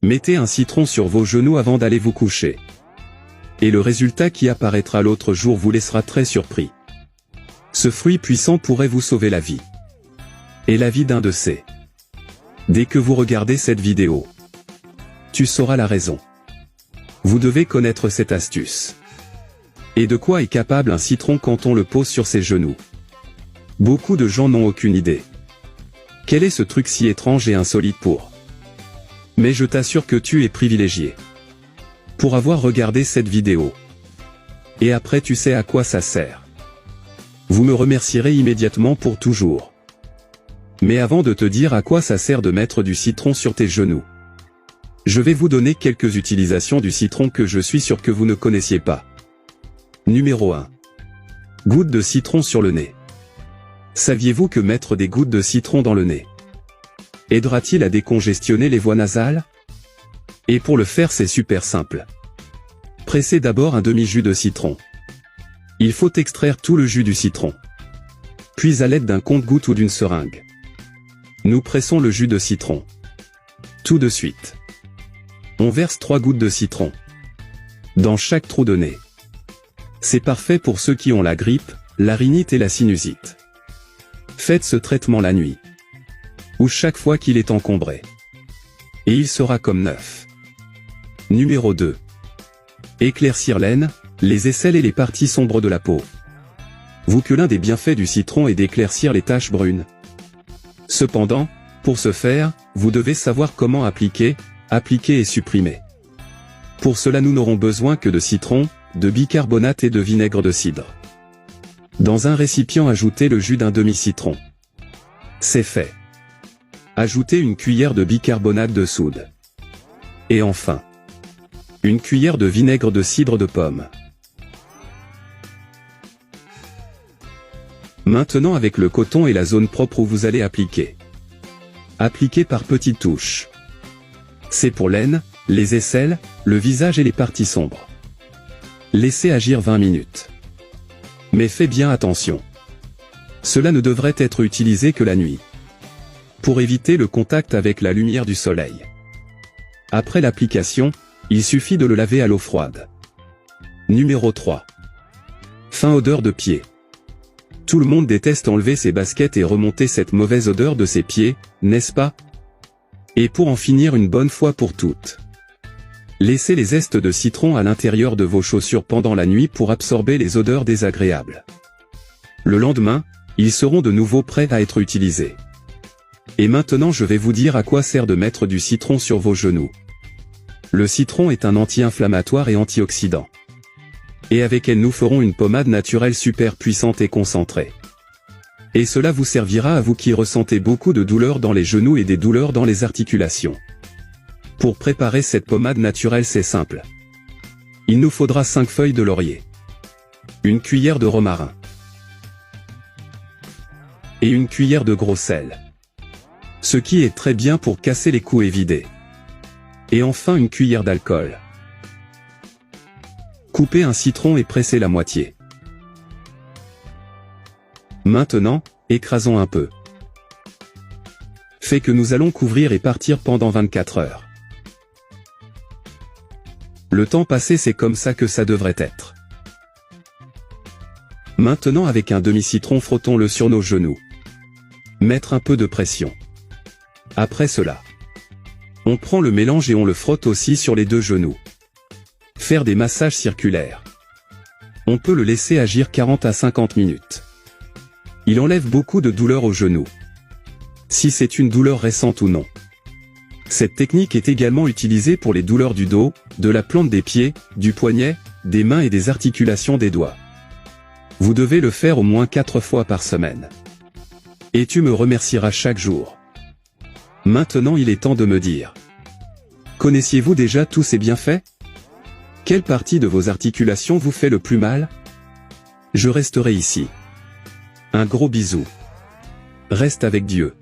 Mettez un citron sur vos genoux avant d'aller vous coucher. Et le résultat qui apparaîtra l'autre jour vous laissera très surpris. Ce fruit puissant pourrait vous sauver la vie. Et la vie d'un de ces. Dès que vous regardez cette vidéo, tu sauras la raison. Vous devez connaître cette astuce. Et de quoi est capable un citron quand on le pose sur ses genoux? Beaucoup de gens n'ont aucune idée. Quel est ce truc si étrange et insolite pour? Mais je t'assure que tu es privilégié. Pour avoir regardé cette vidéo. Et après tu sais à quoi ça sert. Vous me remercierez immédiatement pour toujours. Mais avant de te dire à quoi ça sert de mettre du citron sur tes genoux, je vais vous donner quelques utilisations du citron que je suis sûr que vous ne connaissiez pas. Numéro 1. Gouttes de citron sur le nez. Saviez-vous que mettre des gouttes de citron dans le nez aidera-t-il à décongestionner les voies nasales? Et pour le faire c'est super simple. Pressez d'abord un demi-jus de citron. Il faut extraire tout le jus du citron. Puis à l'aide d'un compte-gouttes ou d'une seringue, nous pressons le jus de citron. Tout de suite, on verse 3 gouttes de citron dans chaque trou de nez. C'est parfait pour ceux qui ont la grippe, la rhinite et la sinusite. Faites ce traitement la nuit, ou chaque fois qu'il est encombré. Et il sera comme neuf. Numéro 2. Éclaircir l'aine, les aisselles et les parties sombres de la peau. Vous que l'un des bienfaits du citron est d'éclaircir les taches brunes. Cependant, pour ce faire, vous devez savoir comment appliquer et supprimer. Pour cela nous n'aurons besoin que de citron, de bicarbonate et de vinaigre de cidre. Dans un récipient ajoutez le jus d'un demi-citron. C'est fait. Ajoutez une cuillère de bicarbonate de soude. Et enfin, une cuillère de vinaigre de cidre de pomme. Maintenant avec le coton et la zone propre où vous allez appliquer. Appliquez par petites touches. C'est pour l'aine, les aisselles, le visage et les parties sombres. Laissez agir 20 minutes. Mais faites bien attention. Cela ne devrait être utilisé que la nuit, pour éviter le contact avec la lumière du soleil. Après l'application, il suffit de le laver à l'eau froide. Numéro 3. Fin odeur de pied. Tout le monde déteste enlever ses baskets et remonter cette mauvaise odeur de ses pieds, n'est-ce pas? Et pour en finir une bonne fois pour toutes, laissez les zestes de citron à l'intérieur de vos chaussures pendant la nuit pour absorber les odeurs désagréables. Le lendemain, ils seront de nouveau prêts à être utilisés. Et maintenant je vais vous dire à quoi sert de mettre du citron sur vos genoux. Le citron est un anti-inflammatoire et antioxydant. Et avec elle nous ferons une pommade naturelle super puissante et concentrée. Et cela vous servira à vous qui ressentez beaucoup de douleurs dans les genoux et des douleurs dans les articulations. Pour préparer cette pommade naturelle c'est simple. Il nous faudra 5 feuilles de laurier, une cuillère de romarin, et une cuillère de gros sel. Ce qui est très bien pour casser les coups et vider. Et enfin une cuillère d'alcool. Coupez un citron et pressez la moitié. Maintenant, écrasons un peu. Fait que nous allons couvrir et partir pendant 24 heures. Le temps passé c'est comme ça que ça devrait être. Maintenant avec un demi-citron frottons-le sur nos genoux. Mettre un peu de pression. Après cela, on prend le mélange et on le frotte aussi sur les deux genoux. Faire des massages circulaires. On peut le laisser agir 40 à 50 minutes. Il enlève beaucoup de douleur aux genoux. Si c'est une douleur récente ou non. Cette technique est également utilisée pour les douleurs du dos, de la plante des pieds, du poignet, des mains et des articulations des doigts. Vous devez le faire au moins 4 fois par semaine. Et tu me remercieras chaque jour. Maintenant il est temps de me dire. Connaissiez-vous déjà tous ces bienfaits? Quelle partie de vos articulations vous fait le plus mal? Je resterai ici. Un gros bisou. Reste avec Dieu.